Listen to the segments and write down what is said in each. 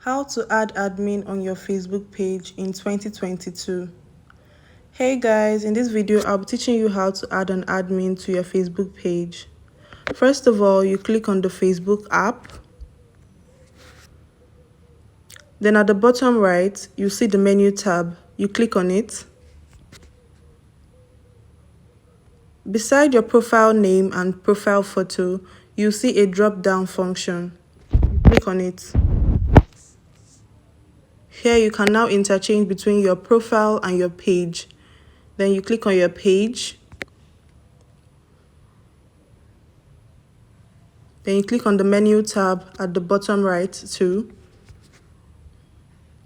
How to add admin on your Facebook page in 2022. Hey guys, in this video I'll be teaching you how to add an admin to your Facebook page. First of all, you click on the Facebook app. Then at the bottom right, you see the menu tab. You click on it. Beside your profile name and profile photo, you see a drop-down function. You click on it. Here you can now interchange between your profile and your page. Then you click on your page. Then you click on the menu tab at the bottom right too.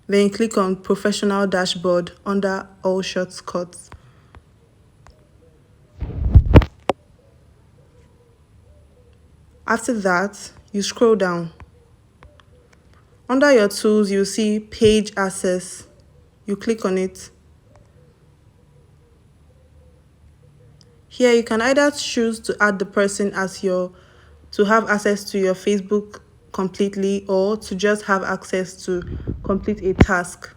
Then you click on Professional Dashboard under All Shortcuts. After that, you scroll down. Under your tools, you see Page Access. You click on it. Here you can either choose to add the person as to have access to your Facebook completely, or to just have access to complete a task.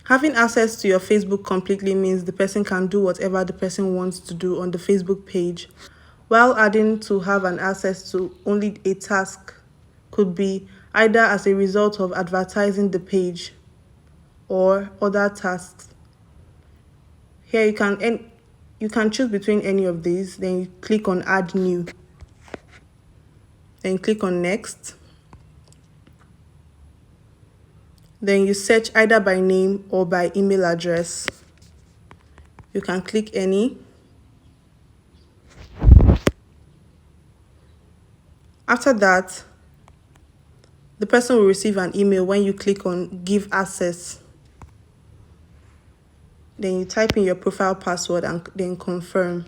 Having access to your Facebook completely means the person can do whatever the person wants to do on the Facebook page, while adding to have an access to only a task could be either as a result of advertising the page or other tasks. Here you can choose between any of these. Then you click on Add New. Then click on Next. Then you search either by name or by email address. You can click any. After that, the person will receive an email when you click on Give Access. Then you type in your profile password and then confirm.